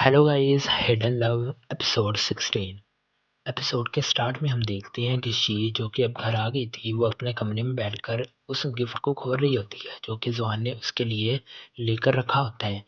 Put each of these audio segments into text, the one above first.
Hello guys, hidden love episode 16। Episode के start में हम देखते हैं कि शी जो कि अब घर आ गई थी, वो अपने कमरे में बैठकर उस गिफ्ट को खोल रही होती है जो कि जुआन ने उसके लिए लेकर रखा होता है।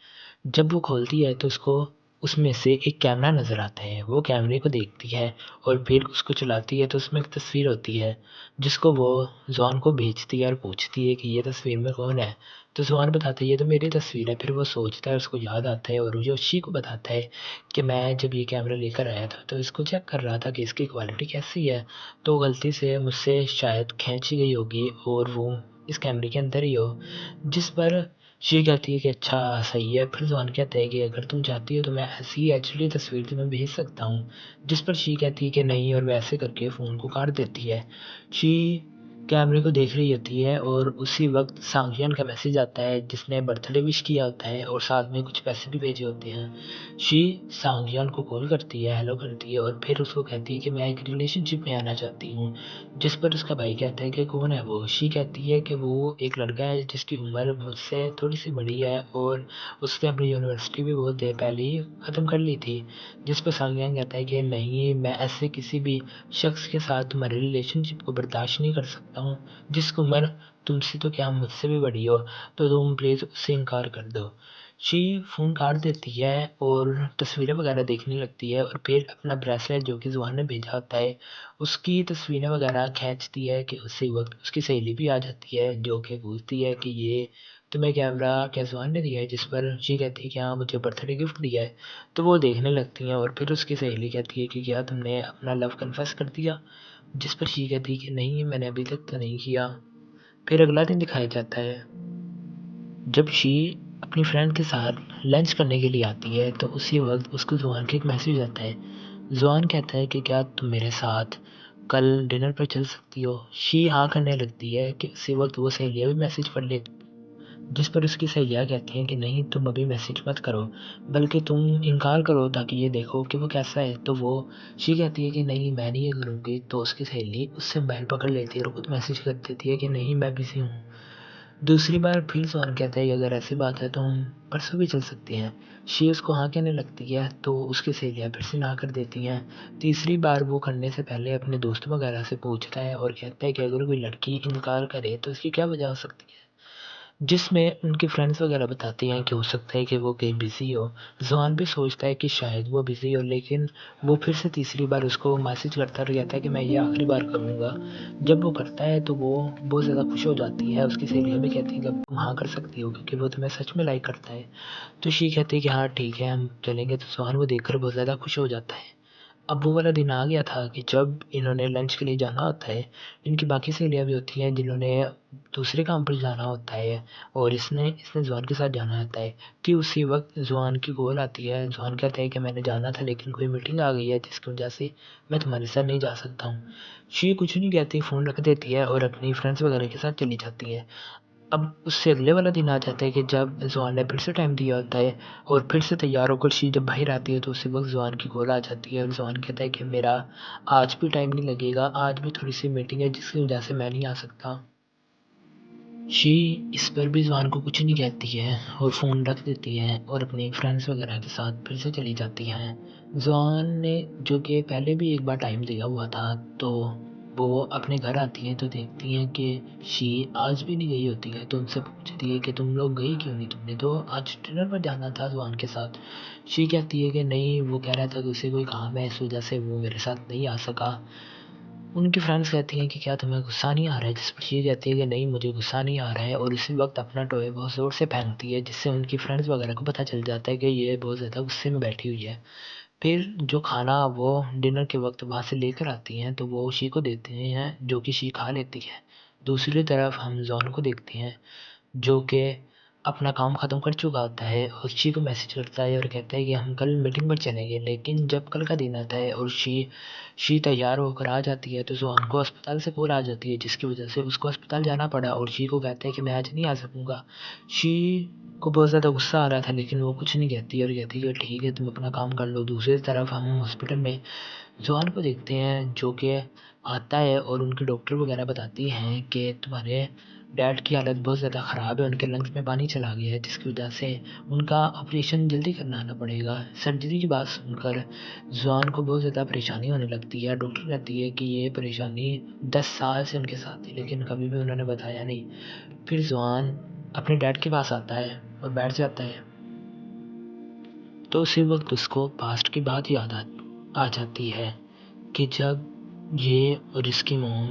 जब वो खोलती है तो उसको उसमें से एक कैमरा नज़र आता है। वो कैमरे को देखती है और फिर उसको चलाती है तो उसमें एक तस्वीर होती है जिसको वो जुआन को भेजती है और पूछती है कि ये तस्वीर में कौन है। तो जुआन बताता है ये तो मेरी तस्वीर है। फिर वो सोचता है, उसको याद आता है और योशी को बताता है कि मैं जब ये कैमरा लेकर आया था तो इसको चेक कर रहा था कि इसकी क्वालिटी कैसी है, तो गलती से मुझसे शायद खींची गई होगी और वो इस कैमरे के अंदर ही हो। जिस पर शी कहती है कि अच्छा सही है। फिर जॉन कहता है कि अगर तुम चाहती हो तो मैं ऐसी एचडी तस्वीर तुम्हें भेज सकता हूँ। जिस पर शी कहती है कि नहीं और वैसे करके फ़ोन को काट देती है। शी कैमरे को देख रही होती है और उसी वक्त सांगजियन का मैसेज आता है जिसने बर्थडे विश किया होता है और साथ में कुछ पैसे भी भेजे होते हैं। शी सांगजियन को कॉल करती है, हेलो करती है और फिर उसको कहती है कि मैं एक रिलेशनशिप में आना चाहती हूँ। जिस पर उसका भाई कहता है कि कौन है वो। शी कहती है कि वो एक लड़का है जिसकी उम्र मुझसे थोड़ी सी बड़ी है और उसने अपनी यूनिवर्सिटी भी बहुत देर पहले ही ख़त्म कर ली थी। जिस पर सांगजियन कहता है कि नहीं, मैं ऐसे किसी भी शख्स के साथ तुम्हारी रिलेशनशिप को बर्दाश्त नहीं कर सकता हूँ जिसकी उम्र तुमसे तो क्या मुझसे भी बड़ी हो, तो तुम प्लीज़ उससे इनकार कर दो। शी फ़ोन काट देती है और तस्वीरें वगैरह देखने लगती है और फिर अपना ब्रेसलेट जो कि जुआन ने भेजा होता है उसकी तस्वीरें वगैरह खींचती है कि उसी वक्त उसकी सहेली भी आ जाती है जो कि पूछती है कि ये तुम्हें कैमरा क्या जुआन ने दिया है। जिस पर शी कहती है कि हाँ, मुझे बर्थडे गिफ्ट दिया है। तो वो देखने लगती हैं और फिर उसकी सहेली कहती है कि क्या तुमने अपना लव कन्फेस कर दिया। जिस पर शी कहती है कि नहीं, मैंने अभी तक तो नहीं किया। फिर अगला दिन दिखाया जाता है जब शी अपनी फ्रेंड के साथ लंच करने के लिए आती है तो उसी वक्त उसको जुआन का एक मैसेज आता है। जुआन कहता है कि क्या तुम मेरे साथ कल डिनर पर चल सकती हो। शी हाँ करने लगती है कि उसी वक्त वो सहेलियाँ भी मैसेज पढ़ लेती, जिस पर उसकी सहेलियाँ कहती हैं कि नहीं, तुम अभी मैसेज मत करो, बल्कि तुम इनकार करो ताकि ये देखो कि वो कैसा है। तो वो शी कहती है कि नहीं, मैं नहीं ये करूँगी। तो उसकी सहेली उससे मोबाइल पकड़ लेती है और खुद मैसेज कर देती है कि नहीं, मैं बिज़ी हूँ। दूसरी बार फिर सोहन कहता है कि अगर ऐसी बात है तो हम परसों भी चल सकते हैं। शी उसको हाँ कहने लगती है तो उसकी सहेलियाँ फिर से ना कर देती हैं। तीसरी बार वो करने से पहले अपने दोस्त वगैरह से पूछता है और कहता है कि अगर कोई लड़की इनकार करे तो इसकी क्या वजह हो सकती है। जिसमें उनकी फ्रेंड्स वगैरह बताती हैं कि हो सकता है कि वो कहीं बिज़ी हो। ज़ुआन भी सोचता है कि शायद वो बिज़ी हो, लेकिन वो फिर से तीसरी बार उसको मैसेज करता रहता है कि मैं ये आखिरी बार करूँगा। जब वो करता है तो वो बहुत ज़्यादा खुश हो जाती है। उसकी सहेलियाँ भी कहती हैं कि अब तुम हाँ कर सकती हो क्योंकि वो तुम्हें सच में लाइक करता है। तो शी कहती है कि हाँ ठीक है, हम चलेंगे। तो ज़ुआन वो देखकर बहुत ज़्यादा खुश हो जाता है। अब वो वाला दिन आ गया था कि जब इन्होंने लंच के लिए जाना होता है। इनकी बाकी सहेलियाँ भी होती हैं जिन्होंने दूसरे काम पर जाना होता है और इसने इसने ज़ुआन के साथ जाना होता है कि उसी वक्त ज़ुआन की कॉल आती है। ज़ुआन कहता है कि मैंने जाना था लेकिन कोई मीटिंग आ गई है जिसकी वजह से मैं तुम्हारे साथ नहीं जा सकता हूँ। शी कुछ नहीं कहती, फ़ोन रख देती है और अपनी फ्रेंड्स वगैरह के साथ चली जाती है। अब उससे अगले वाला दिन आ जाता है कि जब ज़ुआन ने फिर से टाइम दिया होता है और फिर से तैयार होकर शी जब बाहर आती है तो उसी वक्त ज़ुआन की कॉल आ जाती है और ज़ुआन कहता है कि मेरा आज भी टाइम नहीं लगेगा, आज भी थोड़ी सी मीटिंग है जिसकी वजह से मैं नहीं आ सकता। शी इस पर भी ज़ुआन को कुछ नहीं कहती है और फ़ोन रख देती है और अपने फ्रेंड्स वगैरह के साथ फिर से चली जाती हैं। ज़ुआन ने जो कि पहले भी एक बार टाइम दिया हुआ था, तो वो अपने घर आती हैं तो देखती हैं कि शी आज भी नहीं गई होती है। तो उनसे पूछती है कि तुम लोग गई क्यों नहीं, तुमने तो आज डिनर पर जाना था ज़ुआन के साथ। शी कहती है कि नहीं, वो कह रहा था कि उसे कोई काम है, इस वजह से वो मेरे साथ नहीं आ सका। उनकी फ्रेंड्स कहती हैं कि क्या तुम्हें गुस्सा नहीं आ रहा है। जिस पर ये कहती है कि नहीं, मुझे गुस्सा नहीं आ रहा है और इसी वक्त अपना टॉय बहुत ज़ोर से फेंकती है जिससे उनकी फ्रेंड्स वगैरह को पता चल जाता है कि ये बहुत ज़्यादा गुस्से में बैठी हुई है। फिर जो खाना वो डिनर के वक्त वहाँ से लेकर आती हैं तो वो शी को देते हैं जो कि शी खा लेती है। दूसरी तरफ हम जॉन को देखते हैं जो कि अपना काम ख़त्म कर चुका होता है और शी को मैसेज करता है और कहता है कि हम कल मीटिंग पर चलेंगे। लेकिन जब कल का दिन आता है और शी तैयार होकर आ जाती है तो ज़ुआन को अस्पताल से कॉल आ जाती है जिसकी वजह से उसको अस्पताल जाना पड़ा और शी को कहता है कि मैं आज नहीं आ सकूँगा। शी को बहुत ज़्यादा गुस्सा आ रहा था लेकिन वो कुछ नहीं कहती और कहती है कि ठीक है, तुम अपना काम कर लो। दूसरी तरफ हम हॉस्पिटल में ज़ुआन को देखते हैं जो कि आता है और उनके डॉक्टर वगैरह बताती हैं कि तुम्हारे डैड की हालत बहुत ज़्यादा ख़राब है, उनके लंग्स में पानी चला गया है जिसकी वजह से उनका ऑपरेशन जल्दी करवाना पड़ेगा। सर्जरी की बात सुनकर ज़ुआन को बहुत ज़्यादा परेशानी होने लगती है। डॉक्टर कहती है कि ये परेशानी 10 साल से उनके साथ थी लेकिन कभी भी उन्होंने बताया नहीं। फिर ज़ुआन अपने डैड के पास आता है और बैठ जाता है। तो उसी वक़्त उसको पास्ट की बात याद आ जाती है कि जब ये और इसकी मॉम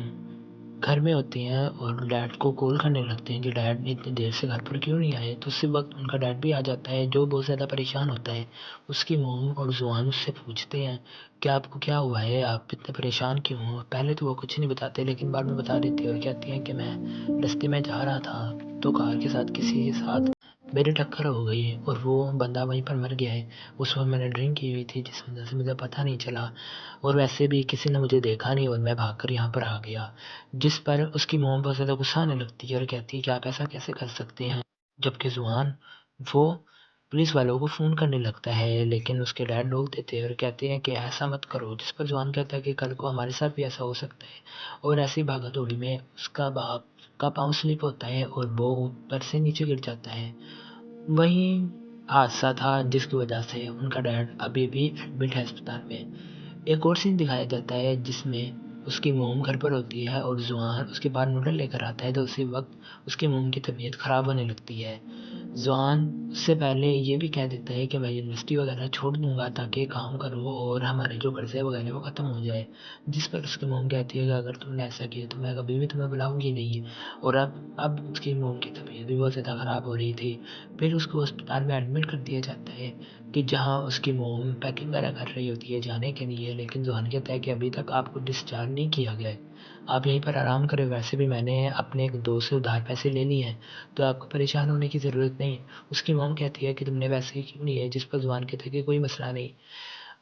घर में होती हैं और डैड को कॉल करने लगते हैं कि डैड इतनी देर से घर पर क्यों नहीं आए, तो उसी वक़्त उनका डैड भी आ जाता है जो बहुत ज़्यादा परेशान होता है। उसकी मॉम और ज़ुआन उससे पूछते हैं कि आपको क्या हुआ है, आप इतने परेशान क्यों हो? पहले तो वो कुछ नहीं बताते लेकिन बाद में बता देती है और कहती हैं कि मैं रास्ते में जा रहा था तो कार के साथ किसी के साथ मेरी टक्कर हो गई और वो बंदा वहीं पर मर गया है। उस वक़्त मैंने ड्रिंक की हुई थी जिस वजह से मुझे पता नहीं चला और वैसे भी किसी ने मुझे देखा नहीं और मैं भागकर यहाँ पर आ गया। जिस पर उसकी मॉम बहुत ज़्यादा गुस्सा आने लगती है और कहती है कि आप ऐसा कैसे कर सकते हैं? जबकि ज़ुआन वो पुलिस वालों को फ़ोन करने लगता है लेकिन उसके डैड रोक देते हैं और कहते हैं कि ऐसा मत करो। जिस पर ज़ुआन कहता है कि कल को हमारे साथ भी ऐसा हो सकता है और ऐसी भागा-दौड़ी में उसका बाप का पाँव स्लिप होता है और वो ऊपर से नीचे गिर जाता है। वही हादसा था जिसकी वजह से उनका डैड अभी भी एडमिट है अस्पताल में। एक और सीन दिखाया जाता है जिसमें उसकी मॉम घर पर होती है और ज़ुआन उसके बाद नूडल लेकर आता है तो उसी वक्त उसकी मॉम की तबीयत ख़राब होने लगती है। ज़ुआन उससे पहले ये भी कह देता है कि मैं यूनिवर्सिटी वगैरह छोड़ दूँगा ताकि काम करूँ और हमारे जो कर्ज़े वगैरह वो ख़त्म हो जाए। जिस पर उसकी मॉम कहती है कि अगर तुमने ऐसा किया तो मैं कभी भी तुम्हें बुलाऊँगी नहीं। और अब उसकी मॉम की तबीयत भी बहुत ज़्यादा ख़राब हो रही थी। फिर उसको अस्पताल में एडमिट कर दिया जाता है कि जहाँ उसकी मॉम पैकिंग वगैरह कर रही होती है जाने के लिए, लेकिन ज़ुआन कहता है कि अभी तक आपको डिस्चार्ज नहीं किया गया है, आप यहीं पर आराम करें। वैसे भी मैंने अपने एक दोस्त से उधार पैसे ले लिए हैं तो आपको परेशान होने की ज़रूरत नहीं। उसकी मॉम कहती है कि तुमने पैसे क्यों लिए? जिस पर ज़ुआन कहता है कि कोई मसला नहीं।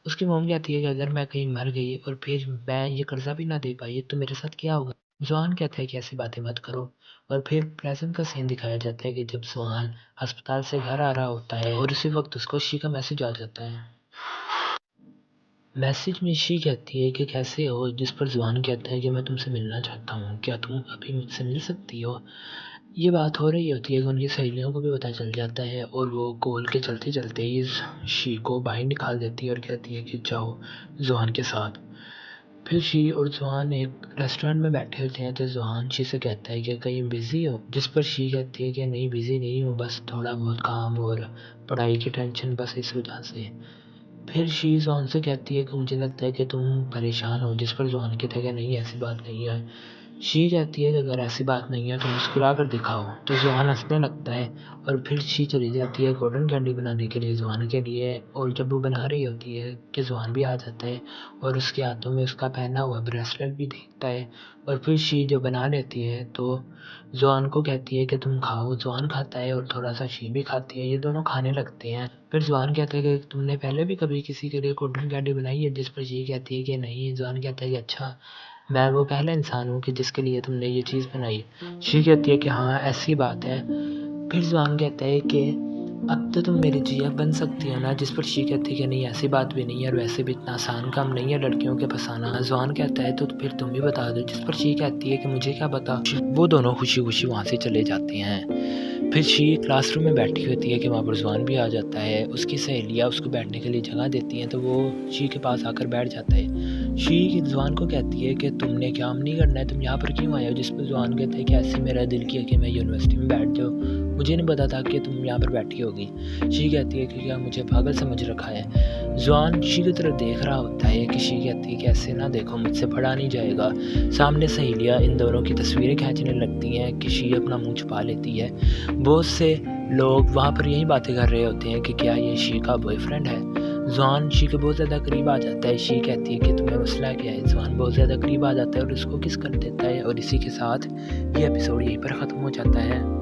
उसकी मॉम कहती है कि अगर मैं कहीं मर गई और फिर मैं ये कर्ज़ा भी ना दे पाई तो मेरे साथ क्या होगा? ज़ुआन कहता है कि ऐसी बातें मत करो। और फिर प्रेज़ेंट का सीन दिखाया जाता है कि जब ज़ुआन अस्पताल से घर आ रहा होता है और उसी वक़्त उसको शी का मैसेज आ जाता है। मैसेज में शी कहती है कि कैसे हो? जिस पर ज़ुआन कहता है कि मैं तुमसे मिलना चाहता हूँ, क्या तुम अभी मुझसे मिल सकती हो? ये बात हो रही होती है कि उनकी सहेलियों को भी पता चल जाता है और वो कॉल के चलते-चलते ही शी को बाहर निकाल देती है और कहती है कि जाओ ज़ुआन के साथ। फिर शी और ज़ुआन एक रेस्टोरेंट में बैठे होते हैं तो ज़ुआन शी से कहता है कि कहीं बिज़ी हो? जिस पर शी कहती है कि नहीं बिज़ी नहीं हूँ, बस थोड़ा बहुत काम और पढ़ाई की टेंशन बस इस वजह से। फिर शी ज़ुआन से कहती है कि मुझे लगता है कि तुम परेशान हो। जिस पर ज़ुआन कहता है कि नहीं ऐसी बात नहीं है। शी कहती है कि अगर ऐसी बात नहीं है तो मुस्कुरा कर दिखाओ। तो ज़ुआन हँसने लगता है और फिर शी चली जाती है कॉटन कैंडी बनाने के लिए ज़ुआन के लिए और जब वो बना रही होती है कि ज़ुआन भी आ जाता है और उसके हाथों में उसका पहना हुआ ब्रेसलेट भी देखता है और फिर शी जो बना लेती है तो ज़ुआन को कहती है कि तुम खाओ। ज़ुआन खाता है और थोड़ा-सा शी भी खाती है, ये दोनों खाने लगते हैं। फिर ज़ुआन कहता है कि तुमने पहले भी कभी किसी के लिए कॉटन कैंडी बनाई है? जिस पर शी कहती है कि नहीं। ज़ुआन कहता है कि अच्छा, मैं वो पहला इंसान हूँ कि जिसके लिए तुमने ये चीज़ बनाई। शी कहती है कि हाँ, ऐसी बात है। फिर ज़ुआन कहता है कि अब तो तुम मेरी जिया बन सकती हो ना? जिस पर शी कहती है कि नहीं ऐसी बात भी नहीं है और वैसे भी इतना आसान काम नहीं है लड़कियों के फँसाना। ज़ुआन कहता है तो फिर तुम भी बता दो। जिस पर शी कहती है कि मुझे क्या पता। वो दोनों खुशी-खुशी वहाँ से चले जाते हैं। फिर शी क्लासरूम में बैठी होती है कि वहाँ पर ज़ुआन भी आ जाता है। उसकी सहेलियाँ उसको बैठने के लिए जगह देती हैं तो वो शी के पास आकर बैठ जाता है। शी ज़ुआन को कहती है कि तुमने काम नहीं करना है, तुम यहाँ पर क्यों आए हो? जिस पर ज़ुआन कहता है कि ऐसे मेरा दिल किया कि मैं यूनिवर्सिटी में बैठ जाऊँ, मुझे नहीं पता था कि तुम यहाँ पर बैठी होगी। शी कहती है कि क्या मुझे पागल समझ रखा है? ज़ुआन शी की तरफ देख रहा होता है कि शी कहती है कि ऐसे ना देखो, मुझसे पढ़ा नहीं जाएगा। सामने सहेलियाँ इन दोनों की तस्वीरें खींचने लगती हैं कि शी अपना मुँह छुपा लेती है। बहुत से लोग वहाँ पर यही बातें कर रहे होते हैं कि क्या ये शी का बॉयफ्रेंड है? ज़ुआन शी के बहुत ज़्यादा करीब आ जाता है। शी कहती है कि तुम्हें मसला क्या है? ज़ुआन बहुत ज़्यादा करीब आ जाता है और उसको किस कर देता है और इसी के साथ ये एपिसोड यहीं पर ख़त्म हो जाता है।